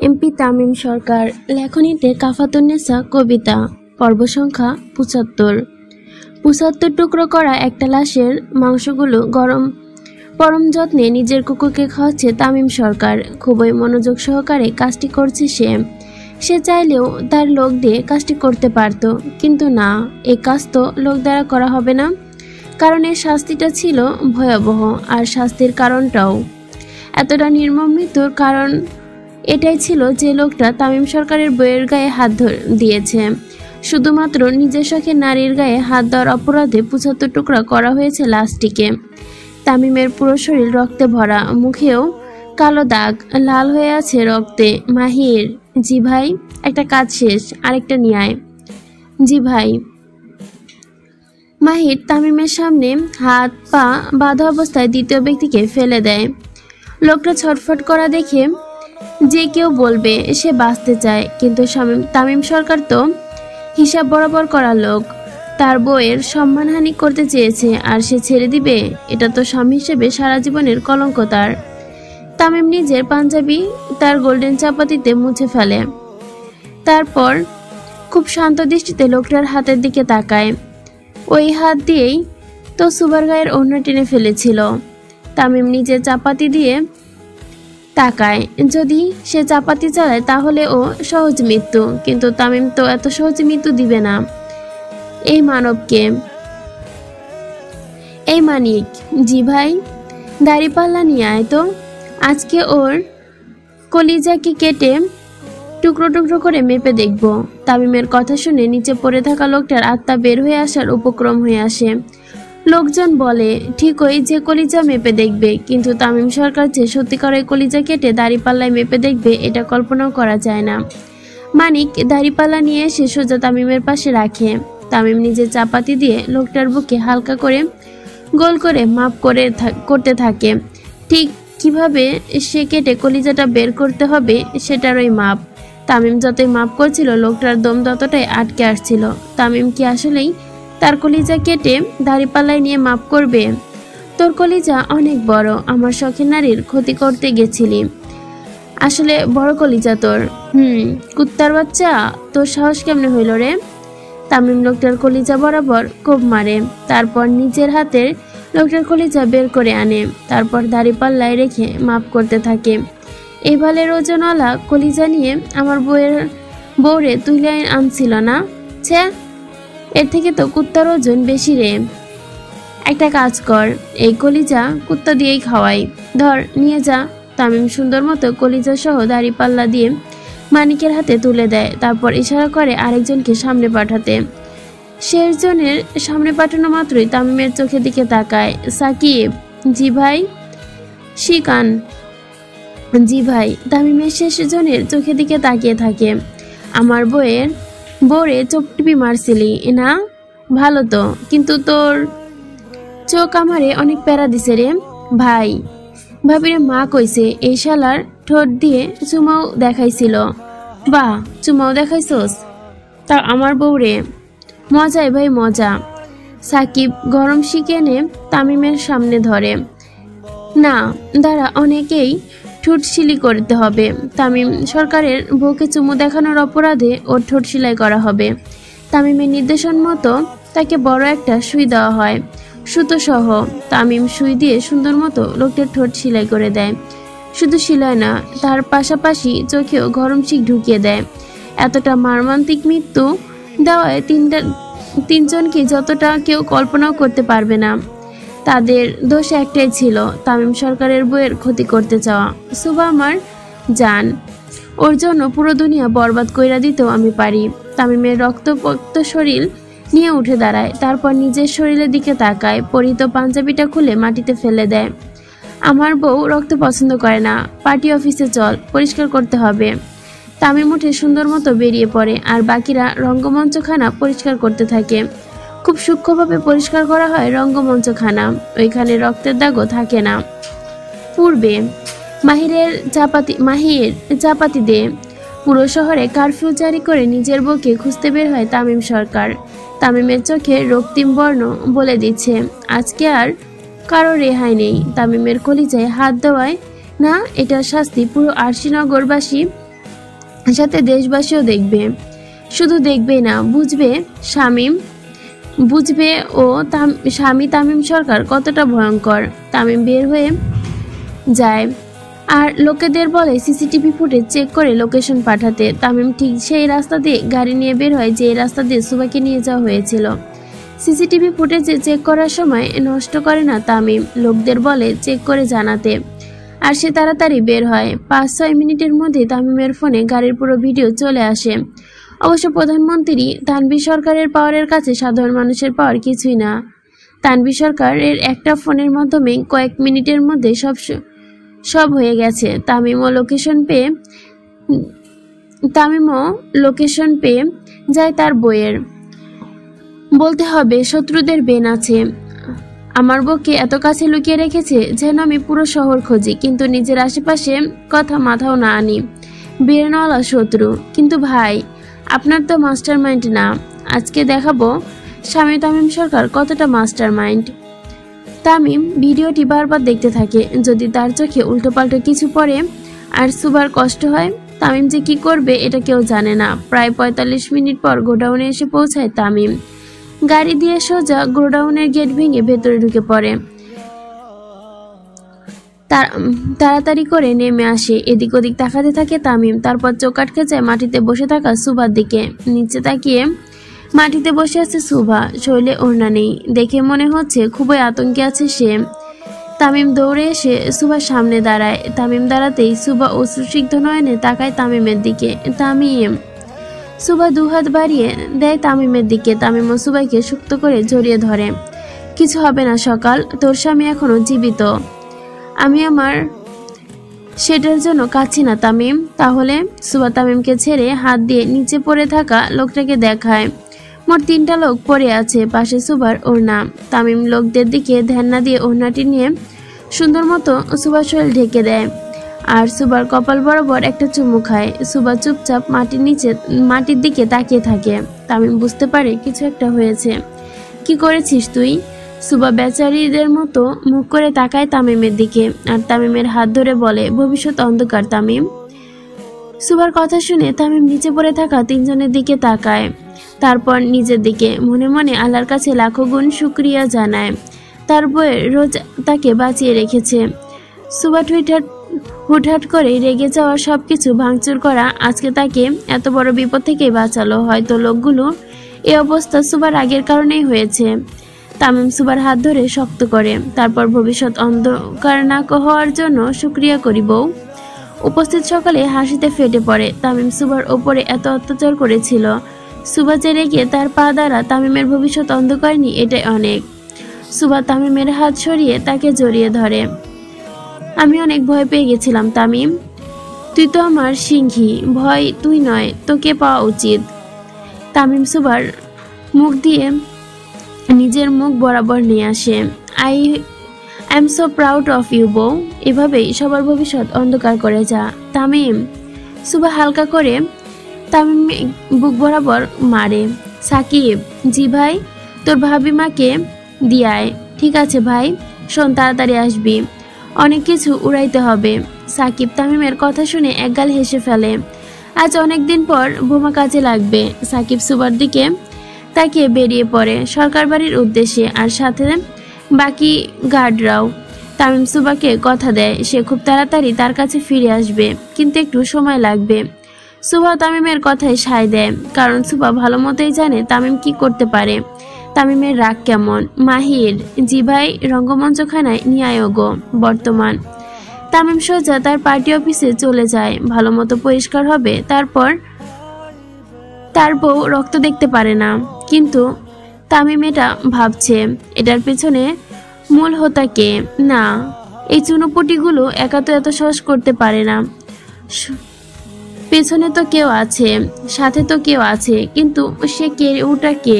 MP Tamim সরকার। লেখনীতে কাফাতুন্নেসা কবিতা। পর্ব সংখ্যা ৭৫। টুকরো করা একটা লাশের মাংসগুলো পরম যত্নে নিজের কুকুরকে খাওয়াচ্ছে তামিম সরকার। খুবই মনোযোগ সহকারে কাজটি করছে সে চাইলেও তার লোক দিয়ে কাজটি করতে পারত, কিন্তু না, এই কাজ তো লোক দ্বারা করা হবে না, কারণ এর শাস্তিটা ছিল ভয়াবহ। আর শাস্তির কারণটাও এতটা নির্মম মৃত্যুর কারণ এটাই ছিল যে লোকটা তামিম সরকারের বইয়ের গায়ে হাত দিয়েছে। শুধুমাত্র নিজের শখে নারীর গায়ে হাত দেওয়ার অপরাধে ৭৫ টুকরা করা হয়েছে লাশটিকে। তামিমের পুরো শরীর রক্তে ভরা, মুখেও কালো দাগ, লাল হয়ে আছে রক্তে। মাহির, জি ভাই, একটা কাজ শেষ, আরেকটা নিয়ে আয়। জি ভাই। মাহির তামিমের সামনে হাত পা বাঁধা অবস্থায় দ্বিতীয় ব্যক্তিকে ফেলে দেয়। লোকটা ছটফট করা দেখে যে কেউ বলবে সে বাঁচতে চায়, কিন্তু তামিম সরকার তো হিসাব বরাবর করা লোক। তার বউয়ের সম্মানহানি করতে চেয়েছে আর সে ছেড়ে দিবে? এটা তো স্বামী হিসেবে সারা জীবনের কলঙ্ক তার। তামিম নিজের পাঞ্জাবি তার গোল্ডেন চাপাতিতে মুছে ফেলে, তারপর খুব শান্ত দৃষ্টিতে লোকটার হাতের দিকে তাকায়। ওই হাত দিয়েই তো সুবার গায়ের ওড়না টেনে ফেলেছিল। তামিম নিজের চাপাতি দিয়ে তাকায়। যদি সে চাপাতি চালায় তাহলে ও সহজ মৃত্যু, কিন্তু তামিম তো এত সহজ মৃত্যু দিবে না এই মানবকে। এই মানিক, জি ভাই, দাড়িপাল্লা নিয়ে আয় তো, আজকে ওর কলিজাকে কেটে টুকরো টুকরো করে মেপে দেখব। তামিমের কথা শুনে নিচে পড়ে থাকা লোকটার আত্মা বের হয়ে আসার উপক্রম হয়ে আসে। লোকজন বলে ঠিকই যে কলিজা মেপে দেখবে, কিন্তু তামিম সরকার যে সত্যিকারের কলিজা কেটে দাড়িপাল্লায় মেপে দেখবে এটা কল্পনাও করা যায় না। মানিক দাড়িপাল্লা নিয়ে এসে সোজা তামিমের পাশে রাখে। তামিম নিজের চাপাতি দিয়ে লোকটার বুকে হালকা করে গোল করে মাপ করতে থাকে। ঠিক কিভাবে সে কেটে কলিজাটা বের করতে হবে সেটারই মাপ। তামিম যতই মাপ করছিল লোকটার দম ততটাই আটকে আসছিল। তামিম কি আসলেই তার কলিজা কেটে দাড়িপাল্লায় নিয়ে মাপ করবে? তোর কলিজা অনেক বড়, আমার শখের নারীর ক্ষতি করতে গেছিলি, আসলে বড় কলিজা তোর। কুত্তার বাচ্চা, তোর সাহস কেমনে হইল রে? তামিম লোকটার কলিজা বরাবর কোপ মারে, তারপর নিজের হাতের লোকটার কলিজা বের করে আনে, তারপর দাড়িপাল্লায় রেখে মাপ করতে থাকে। এই বালের ওজনওয়ালা কলিজা নিয়ে আমার বউরে তুলে আনছিল না? ছে, এর থেকে তো কুত্তার ওজন বেশি রে। একটা কাজ কর, এই কলিজা কুত্তা দিয়েই খাওয়াই, ধর নিয়ে যা। তামিম সুন্দর মতো কলিজা সহ দাড়িপাল্লা দিয়ে মানিকের হাতে তুলে দেয়, তারপর ইশারা করে আরেকজনকে সামনে পাঠাতে। শেষজনের সামনে পাঠানো মাত্রই তামিমের চোখের দিকে তাকায়। সাকিব, জি ভাই। শিকান, জি ভাই। তামিমের শেষজনের চোখের দিকে তাকিয়ে থাকে। আমার বউরে চোখ টিপি মারছিলি না? ভালো তো, কিন্তু তোর চোখ আমারে অনেক প্যারা দিছে রে ভাই। ভাবিরে মা কইছে এই শালার ঠোঁট দিয়ে চুমাও দেখাইছিল। বাহ, চুমাও দেখাইছস? তা আমার বউরে? মজাই ভাই মজা। সাকিব গরম শিকে এনে তামিমের সামনে ধরে। না দাঁড়া, অনেকেই ঠোঁট সিলি করতে হবে। তামিম সরকারের বউকে চুমু দেখানোর অপরাধে ওর ঠোঁট সেলাই করা হবে। তামিমের নির্দেশন মতো তাকে বড় একটা সুই দেওয়া হয়, সুতো সহ। তামিম সুই দিয়ে সুন্দর মতো লোকটার ঠোঁট সেলাই করে দেয়। শুধু সেলাই না, তার পাশাপাশি চোখেও গরম শিক ঢুকিয়ে দেয়। এতটা মর্মান্তিক মৃত্যু দেওয়ায় তিনজনকে যতটা কেউ কল্পনাও করতে পারবে না। তাদের দোষ একটাই ছিল, তামিম সরকারের বইয়ের ক্ষতি করতে চাওয়া। সুবা আমার জান, ওর জন্য পুরো দুনিয়া বরবাদ কইরা দিতেও আমি পারি। তামিমের রক্তপক্ত শরীর নিয়ে উঠে দাঁড়ায়, তারপর নিজের শরীরের দিকে তাকায়, পরিহিত পাঞ্জাবিটা খুলে মাটিতে ফেলে দেয়। আমার বউ রক্ত পছন্দ করে না, পার্টি অফিসে চল, পরিষ্কার করতে হবে। তামিম উঠে সুন্দর মতো বেরিয়ে পড়ে, আর বাকিরা রঙ্গমঞ্চখানা পরিষ্কার করতে থাকে। খুব সূক্ষ্মভাবে পরিষ্কার করা হয় রঙ্গমঞ্চখানা, ওইখানে রক্তের দাগও থাকে না। পূর্বে মাহির চাপাতি দিয়ে পুরো শহরে কারফিউ জারি করে নিজের বউকে খুঁজতে বের হয় তামিম সরকার। তামিমের চোখে রক্তিম বর্ণ বলে দিচ্ছে আজকে আর কারো রেহাই নেই। তামিমের কলিজায় হাত দেওয়ায় না, এটার শাস্তি পুরো আরশিনগরবাসী সাথে দেশবাসীও দেখবে, শুধু দেখবেই না, বুঝবে বুঝবে ও স্বামী তামিম সরকার কতটা ভয়ঙ্কর। তামিম বের হয়ে যায় আর লোকেদের বলে সিসিটিভি ফুটেজ চেক করে লোকেশন পাঠাতে। তামিম ঠিক সেই রাস্তা দিয়ে গাড়ি নিয়ে বের হয় যে রাস্তা দিয়ে সুবাকে নিয়ে যাওয়া হয়েছিল। সিসিটিভি ফুটেজে চেক করার সময় নষ্ট করে না তামিম, লোকদের বলে চেক করে জানাতে, আর সে তাড়াতাড়ি বের হয়। 5-6 মিনিটের মধ্যে তামিমের ফোনে গাড়ির পুরো ভিডিও চলে আসে। অবশ্য প্রধানমন্ত্রী তানভীর সরকারের পাওয়ারের কাছে সাধারণ মানুষের পাওয়ার কিছুই না। তানভীর সরকারের একটা ফোনের মাধ্যমে কয়েক মিনিটের মধ্যে সব হয়ে গেছে। তামিমও লোকেশন পেয়ে যায় তার বইয়ের। বলতে হবে শত্রুদের বেন আছে, আমার বউকে এত কাছে লুকিয়ে রেখেছে যেন আমি পুরো শহর খুঁজি, কিন্তু নিজের আশেপাশে কথা মাথাও না আনি। বেরনওয়ালা শত্রু। কিন্তু ভাই, আপনার তো মাস্টার মাইন্ড না। আজকে দেখাবো স্বামী তামিম সরকার কতটা মাস্টার মাইন্ড। তামিম ভিডিওটি বারবার দেখতে থাকে। যদি তার চোখে উল্টোপাল্টো কিছু পড়ে আর সুবার কষ্ট হয়, তামিম যে কি করবে এটা কেউ জানে না। প্রায় 45 মিনিট পর গোডাউনে এসে পৌঁছায় তামিম। গাড়ি দিয়ে সোজা গোডাউনের গেট ভেঙে ভেতরে ঢুকে পড়ে। তাড়াতাড়ি করে নেমে আসে। এদিক ওদিক তাকাতে থাকে তামিম। তারপর চোখ আটকে যায় মাটিতে বসে থাকা সুবার দিকে। নিচে তাকিয়ে মাটিতে বসে আছে সুভা, শরীরে ওড়না নেই। দেখে মনে হচ্ছে খুবই আতঙ্কে আছে সে। তামিম দৌড়ে এসে সুভার সামনে দাঁড়ায়। তামিম দাঁড়াতেই সুভা অশ্রুসিক্ত নয়নে তাকায় তামিমের দিকে। তামিম। সুভা দুহাত বাড়িয়ে দেয় তামিমের দিকে। তামিম ও সুবাইকে শক্ত করে জড়িয়ে ধরে। কিছু হবে না সকাল, তোর স্বামী এখনো জীবিত। আমি আমার সেটার জন্য কাঁদছি না তামিম। তাহলে? সুভা তামিমকে ছেড়ে হাত দিয়ে নিচে পড়ে থাকা লোকটাকে দেখায়। মোট 3টা লোক পড়ে আছে, পাশে সুভার ওড়না। তামিম লোকদের দিকে ধ্যান না দিয়ে ওড়নাটি নিয়ে সুন্দর মতো সুভার শরীর ঢেকে দেয় আর সুভার কপাল বরাবর একটা চুমু খায়। সুভা চুপচাপ মাটির দিকে তাকিয়ে থাকে। তামিম বুঝতে পারে কিছু একটা হয়েছে। কি করেছিস তুই? সুভা বেচারিদের মতো মুখ করে তাকায় তামিমের দিকে আর তামিমের হাত ধরে বলে, ভবিষ্যৎ অন্ধকার তামিম। সুভার কথা শুনে তামিম নিচে পড়ে থাকা 3জনের দিকে তাকায়, তারপর নিজের দিকে। মনে মনে আল্লাহর কাছে লাখো গুণ শুকরিয়া জানায়, তার বইয়ের রোজ তাকে বাঁচিয়ে রেখেছে। সুভা হুটহাট করে রেগে যাওয়া সবকিছু ভাঙচুর করা আজকে তাকে এত বড় বিপদ থেকে বাঁচালো। হয়তো লোকগুলো এই অবস্থা সুভার আগের কারণেই হয়েছে। তামিম সুভার হাত ধরে শক্ত করে, তারপর ভবিষ্যৎ অন্ধকার না হওয়ার জন্য শুকরিয়া করি বউ। উপস্থিত সকলে হাসিতে ফেটে পড়ে। তামিম সুভার ওপরে এত অত্যাচার করেছিল, সুভা যে রেগে তার পা দ্বারা তামিমের ভবিষ্যৎ অন্ধকার নি, এটাই অনেক। সুভা তামিমের হাত সরিয়ে তাকে জড়িয়ে ধরে। আমি অনেক ভয় পেয়ে গেছিলাম তামিম, তুই তো আমার সিংহী, ভয় তুই নয়, তোকে পাওয়া উচিত। তামিম সুভার মুখ দিয়ে নিজের মুখ বরাবর নিয়ে আসে। I am so proud of you বউ, এভাবেই সবার ভবিষ্যৎ অন্ধকার করে যা। তামিম। সুভা হালকা করে তামিম বুক বরাবর মারে। সাকিব। জি ভাই, তোর ভাবি মাকে দিয়ায়। ঠিক আছে ভাই, শোন তাড়াতাড়ি আসবি, অনেক কিছু উড়াইতে হবে। সাকিব তামিমের কথা শুনে একগাল হেসে ফেলে। আজ অনেকদিন পর বোমা কাজে লাগবে। সাকিব সুবার দিকে তাকিয়ে বেরিয়ে পড়ে সরকার বাড়ির উদ্দেশ্যে, আর সাথে বাকি গার্ডরাও। তামিম সুবাকে কথা দেয় সে খুব তাড়াতাড়ি তার কাছে ফিরে আসবে, কিন্তু একটু সময় লাগবে। সুভা তামিমের কথায় সায় দেয়, কারণ সুভা ভালো মতোই জানে তামিম কি করতে পারে। তামিমের রাগ কেমন। মাহির। জি ভাই, রঙ্গমঞ্চখানায় নিয়ায়গ বর্তমান। তামিম সোজা তার পার্টি অফিসে চলে যায়, ভালো মতো পরিষ্কার হবে। তারপর তার বউ রক্ত দেখতে পারে না, কিন্তু তামিম এটা ভাবছে। এটার পেছনে মূল হোতা কে? না, এই চুনোপুটিগুলো একা তো এত সাহস করতে পারে না। পেছনে তো কেউ আছে, সাথে তো কেউ আছে, কিন্তু সে কে? ওটা কে?